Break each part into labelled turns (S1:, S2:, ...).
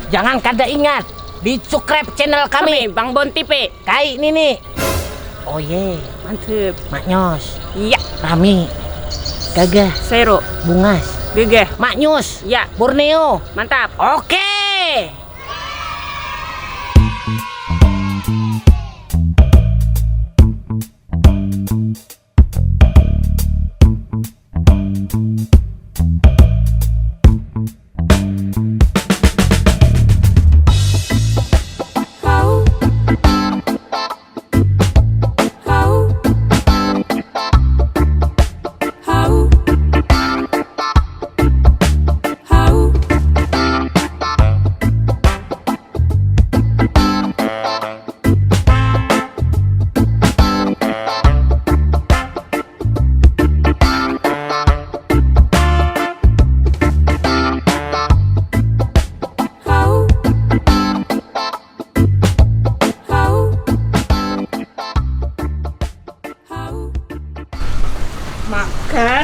S1: Jangan kada ingat di subscribe channel kami
S2: Bang Bon TV.
S1: Kai ini nih. Oh ye,
S2: Mantep.
S1: Maknyos,
S2: Iya.
S1: Rami, Gagah,
S2: Sero.
S1: Bungas,
S2: Gegeh.
S1: Maknyus,
S2: Ya.
S1: Borneo.
S2: Mantap.
S1: Oke.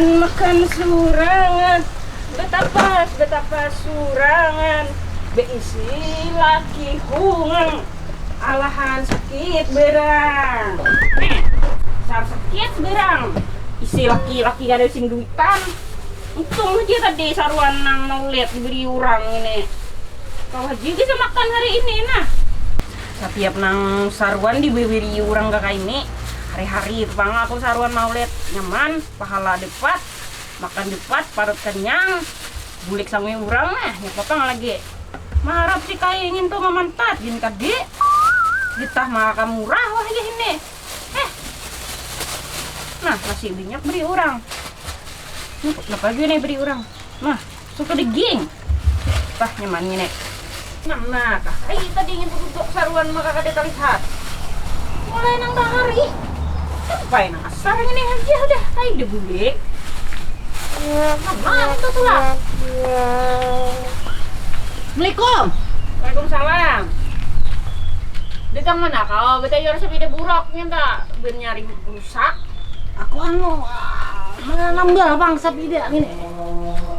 S2: Makan surangan, betapa surangan, beisi laki hungang, alahan sakit berang. Sakit berang, isi laki-laki gak ada sing duitan. Untung aja tadi saruan nang mau lihat diberi orang ini. Kau haji bisa makan hari ini nah. Setiap nang saruan diberi orang kakak ini. Hari-hari bang aku saruan maulid nyaman, pahala depat, makan depat, parut kenyang, bulik sama urang nah, nyepotong lagi. Maharap sih kayak ingin tuh memantat, gini tadi, ditah makan murah wah ini. Nah masih banyak beri orang. Kenapa aja nih beri orang? Nah suka deging, tah nyaman ini. Nah kakak tadi ingin duduk saruan maka kada terlihat. Mulai nang hari. Apa yang asar ini aja udah, ayo deh bulik. Mana itu tuh lah?
S1: Assalamualaikum.
S2: Waalaikumsalam. Di mana kau? Betul harus sepeda buruk nyata bernyari rusak.
S1: Aku mana nambah bang sapida ini.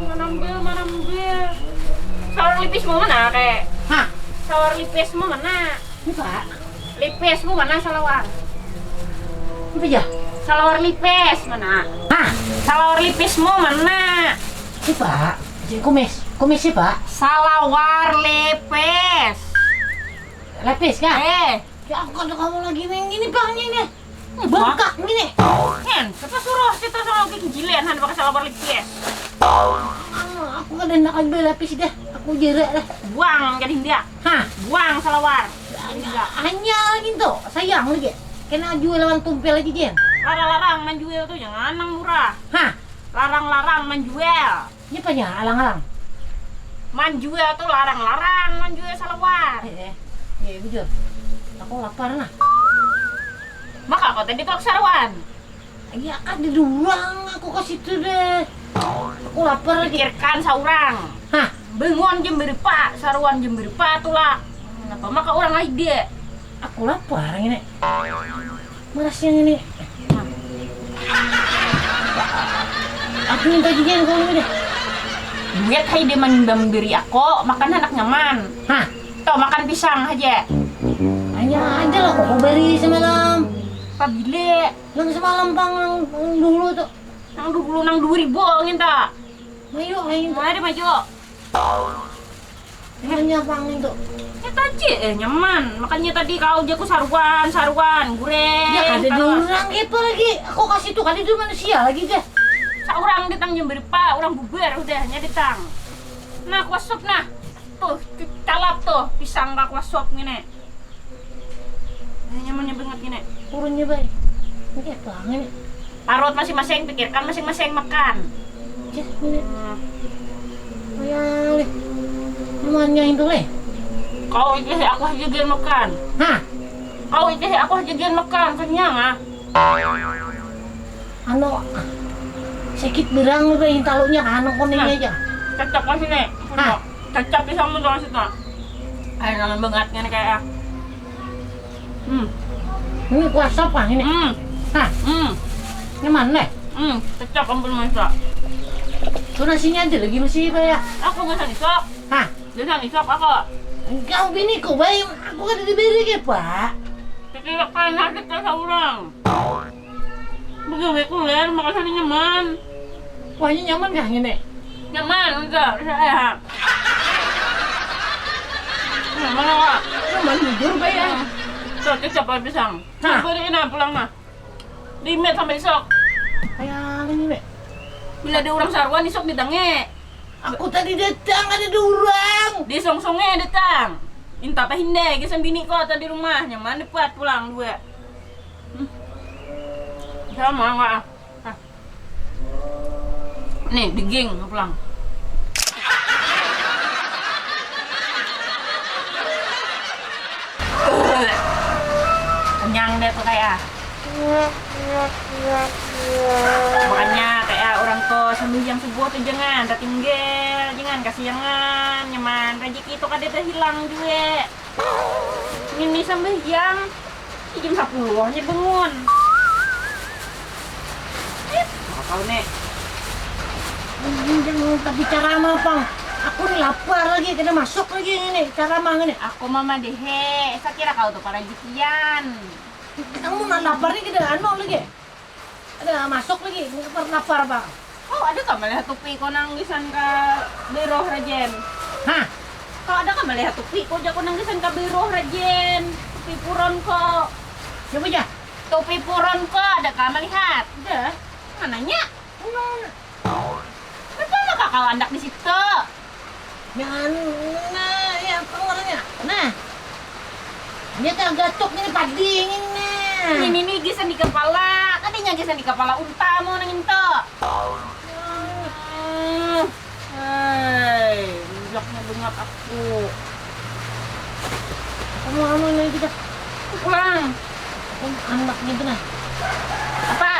S2: Mana ambil. Sawar lipismu mana kek?
S1: Hah?
S2: Sawar lipismu mana?
S1: Ini pak.
S2: Lipismu mana salawar?
S1: Apa ya?
S2: Salawar lipis mana?
S1: Hah?
S2: Salawar lipismu mana?
S1: Ini pak. Jadi kumis sih pak.
S2: Salawar lipis.
S1: Lepis kah?
S2: Ya
S1: aku kalau kamu lagi main gini bang ini. Bengkak gini.
S2: Hen, siapa suruh kita sama kejilen han pakai salawar lipis.
S1: Aku kan nak ambil lapis dah. Aku jerak dah.
S2: Buang jadi dia.
S1: Hah?
S2: Buang salawar.
S1: Hanya gitu. Sayang lagi. Kena jual lawan tumpel aja Jen.
S2: Larang-larang menjual tuh jangan nang murah.
S1: Hah?
S2: Larang-larang menjual.
S1: Ini apanya? Alang-alang.
S2: Menjual tuh larang-larang menjual salawar.
S1: Bujur. Aku lapar nah.
S2: Maka kau tadi tolak sarwan.
S1: Ya kan di ruang aku ke situ deh. Aku lapar lagi.
S2: Pikirkan saurang.
S1: Hah?
S2: Bengon jam berapa, sarwan jam berapa tuh lah. Kenapa maka orang ide?
S1: Aku lapar ini. Malas yang ini. Aku minta jajan kau ini deh.
S2: Duit hai dia memberi aku, makan anak nyaman.
S1: Hah?
S2: Tuh makan pisang aja.
S1: Hanya aja lah aku beri semalam.
S2: Pabile.
S1: Nang semalam bang dulu tuh.
S2: Nang 2000 nginta.
S1: Ayo.
S2: Mari maju.
S1: Hanya bang itu.
S2: Ya tadi nyaman. Makanya tadi kau jago saruan, goreng.
S1: Ya ada di orang gitu lagi. Aku kasih tuh kan itu manusia lagi deh.
S2: Seorang ditang jam berapa, orang bubar udah ditang. Nah, kuasup nah. Tuh, calap tuh pisang kak kuasup gini. Nyamannya banget gini.
S1: Turunnya baik. Ini bang ini.
S2: Parut masing-masing, pikirkan masing-masing makan.
S1: Ya ini. Ayah leh. Namanya itu leh.
S2: Kau itu aku aja makan.
S1: Hah?
S2: Kau itu aku aja makan, kenyang ah.
S1: Ano sakit berang lu yang talunya kan koningnya aja.
S2: Cocok masih nih.
S1: Hah?
S2: Cocok pisang mu doang situ. Ayo nalan banget kan kayak.
S1: Ini kuasa apa ini? Hah? Ini mana?
S2: Cocok ampun masa.
S1: Tuh nasinya ada lagi masih apa ya?
S2: Aku gak bisa nisok.
S1: Hah?
S2: Bisa nisok aku.
S1: Kau bini ko ba? Aku kan diberi ke pak.
S2: Kikilak ka na kita sa urang. Magawi ko len, makasani nyaman.
S1: Wahnya nyaman gak ini?
S2: Nyaman, enggak, saya. Nyaman ka.
S1: Nyaman jujur ba ya?
S2: So, kecap ay pisang.
S1: Hah?
S2: Pwede na, pulang na. Limit sampai isok.
S1: Kayak ini nek.
S2: Bila ada orang sarwan, isok didange.
S1: Aku tadi datang ada orang.
S2: Di songsongnya datang. Minta pa hindi, kisang bini ko tadi rumah. Nyaman dapat pulang dua. Sama nga. Ah. Nih, diging pulang. Kenyang deh tuh kayak. Makanya kayak orang tua sembahyang subuh tuh jangan tertinggal, jangan kasihangan, nyaman rezeki itu kadang hilang juga. Ini sembahyang jam 10 aja bangun. Kau nih.
S1: Jangan tapi cara apa bang? Aku nih lapar lagi, kena masuk lagi ini. Cara mana nih?
S2: Aku mama dehe, saya kira kau tuh para jikian.
S1: Kamu nak lapar nih kita anu lagi. Ada masuk lagi, lapar bang.
S2: Oh ada kah melihat tupi kau nanggisan ke biro rajen?
S1: Hah?
S2: Kau ada kah melihat tupi kau jago nanggisan ke biro rajen? Tupi puron kok.
S1: Siapa aja?
S2: Topi puron kok, ada kah melihat? Ada. Mananya? Betul nggak kakak andak di situ?
S1: Jangan, nah, ya apa orangnya? Nah, dia tergatuk ini pading ini.
S2: Ini gisan di kepala, katanya gisan di kepala unta mau nangin to. Hei, bloknya bengap aku.
S1: Kamu anu lagi kita
S2: Pulang.
S1: anak gitu nah.
S2: Apa?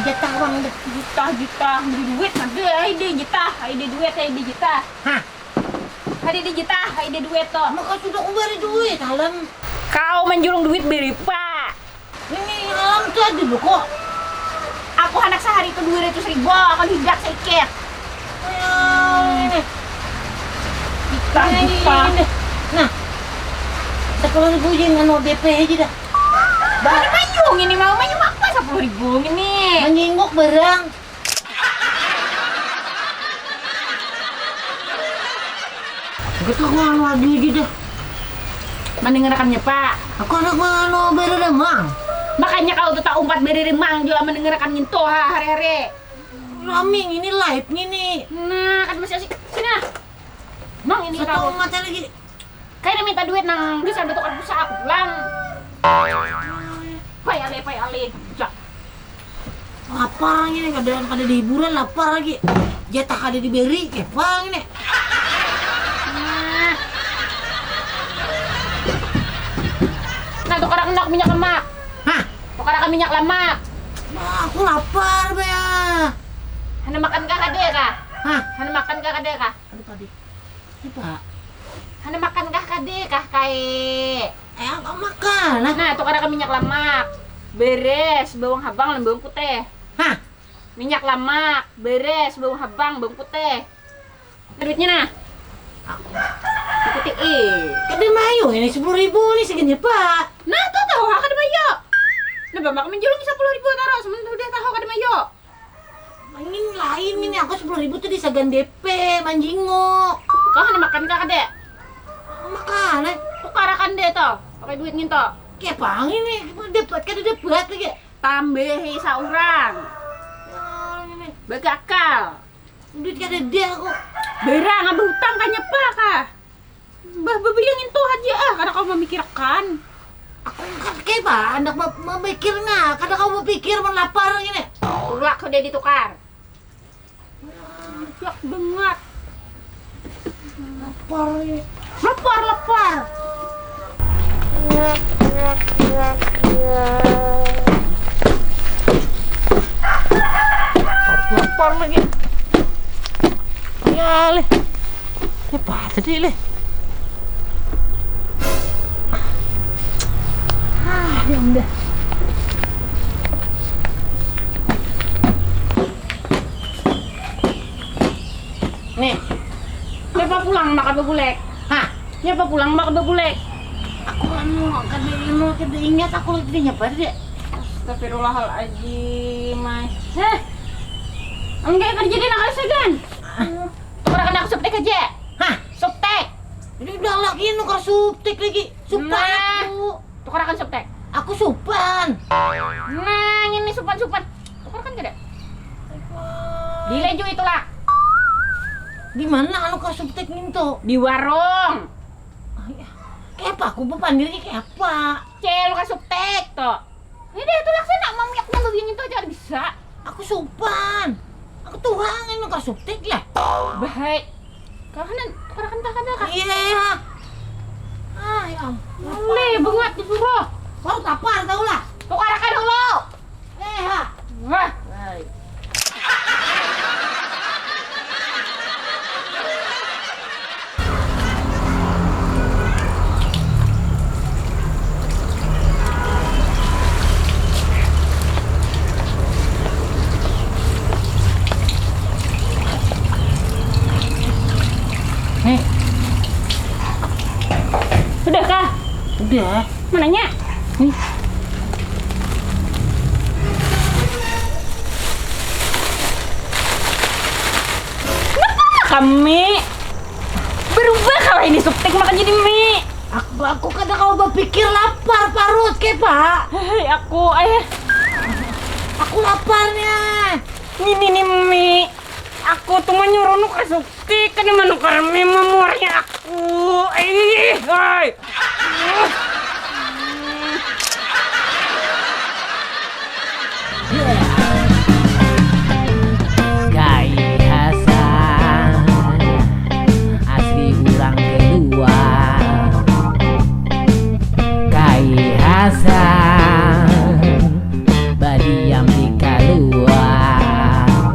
S1: Jatah uang deh.
S2: Juta, beli duit, ada ide duit, ide juta.
S1: Hah?
S2: Ada di juta, ide duit to.
S1: Maka sudah kuberi duit alam.
S2: Kau menjulung duit beri pak.
S1: Ini alam tuh ada loh kok.
S2: Aku anak sehari itu 200.000, akan hidak sedikit.
S1: Ini.
S2: Juta.
S1: Nah, 10.000 aja ngano DP aja dah.
S2: Balik manyung ini mau manyung apa 10.000 ini?
S1: Menjenguk barang. Gak tau anu lagi aja dah.
S2: Mendengarkannya pak.
S1: Aku anak mana beremang.
S2: Makanya kau tuh tak umpat beri remang juga mendengarkan nyentuh hari-hari.
S1: Raming ini live ini.
S2: Nah kan masih asik sini lah. Mang ini
S1: Satu
S2: kau.
S1: mata lagi.
S2: Kayaknya minta duit nang bisa ada tukar pulsa aku pulang. Pai ale. Jak.
S1: Lapar ini kada di hiburan lapar lagi. Jatah kada diberi kepang ini.
S2: Nah tukar enak minyak lemak.
S1: Hah?
S2: Tukar minyak lemak.
S1: Aku lapar be.
S2: Hana makan kah kade kah?
S1: Hah?
S2: Hana makan kah kade kah?
S1: Aduh tadi. Ini Pak.
S2: Hana makan kah kade kah kai?
S1: Aku makan.
S2: Nah tukar minyak lemak. Beres bawang habang dan bawang putih.
S1: Hah?
S2: Minyak lemak, beres bawang habang, bawang putih. Duitnya nah. Putih
S1: Kada mayo ini 10.000 nih segini Pak.
S2: Nah, tuh tahu kada mayo. Nah, bamak menjulung 10.000 taruh, sementara udah tahu kada mayo.
S1: Ini lain ini aku 10.000 tuh disagan DP manjingok.
S2: Kau hanya makan kah kade?
S1: Makan
S2: Tukarakan deh toh, pakai duit nginto.
S1: kepang ini dapat kada dapat lagi.
S2: Tambahi saurang.
S1: Ini
S2: Bagi akal.
S1: duit kada dia aku.
S2: Berang abah hutang kanya pa kah? Bah bebayangin tuh aja karena kau memikirkan.
S1: Aku kan kepa anak memikirnya. Kada kau berpikir melapar ini.
S2: Ulak kau dia ditukar. Ulak banget.
S1: Lapar ini.
S2: Lapar.
S1: Lapar lagi. Ya leh. Apa tadi leh? Ya udah.
S2: Nih. Lepas pulang makan bebulek.
S1: Hah?
S2: Siapa pulang mbak udah boleh?
S1: Aku kada ingat aku lagi nyapa deh.
S2: Astagfirullahaladzim, Mai. Heh, enggak kerja di nakal segan. Tukar kena subtek aja.
S1: Hah?
S2: Subtek.
S1: Ini udah lagi nukar subtek lagi. Supan
S2: Nah.
S1: aku.
S2: Tukar subtek.
S1: Aku supan.
S2: Nah, ini supan. Tukar kan tidak? Di leju itulah.
S1: Di mana anu ka subtek ninto?
S2: Di warung.
S1: Kayak apa? Aku bepandir kayak apa?
S2: Cel ka subtek toh. Ini dia tuh laksana mamiaknya begini tuh aja bisa.
S1: Aku supan. Aku tuhangin nukar subtek lah.
S2: Baik. Tukar kan tak ada kah?
S1: Iya. Ah, ya ampun.
S2: Boleh banget disuruh.
S1: Baru tapar tau lah.
S2: Tukar kan dulu.
S1: Ha.
S2: Wah.
S1: Baik.
S2: Sudah kah?
S1: Udah.
S2: Mananya? Nih. Kami berubah kalau ini subtek makan jadi mie.
S1: Aku kadang kau berpikir lapar parut ke pak.
S2: Hei, ayah.
S1: Aku laparnya.
S2: Ini nih mie. Aku tuh mau nyuruh nuker subtek kan emang nuker mie memorinya aku. Hai.
S3: Kai Hasan asli orang kedua. Kai Hasan badiam di kaluar.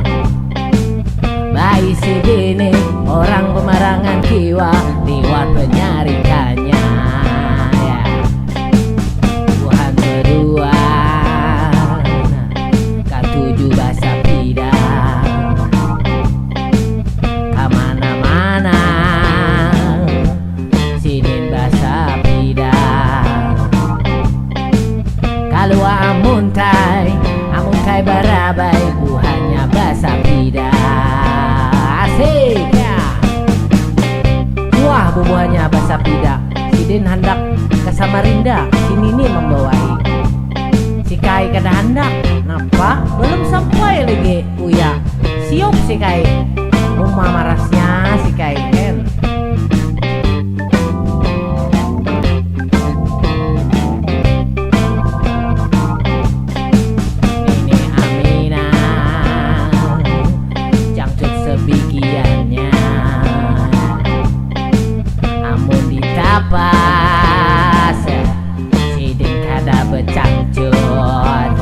S3: Bayi segini orang pemarangan kiwa lewat penyarikannya ya. Tuhan berdua K7 bahasa pidang Kamana-mana Sinin bahasa pidang Kalau amuntai barabai buahnya bahasa pidang Asik ya. Wah bubuhannya bahasa pidang Sidin hendak ke Samarinda Sini nih membawai Si Kai kada hendak. Napa? Belum sampai lagi. Uya siop si Kai. Rumah marasnya si Kai kan. Ini Aminah jangcut sebikiannya. Amun ditapas Sidin kada becangcut.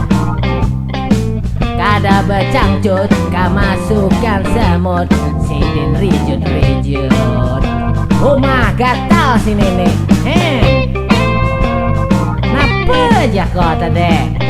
S3: Kada becangcut kamasukkan semut. Sidin rijut-rijut. Rumah gatal si nenek. Napa aja kau tadi?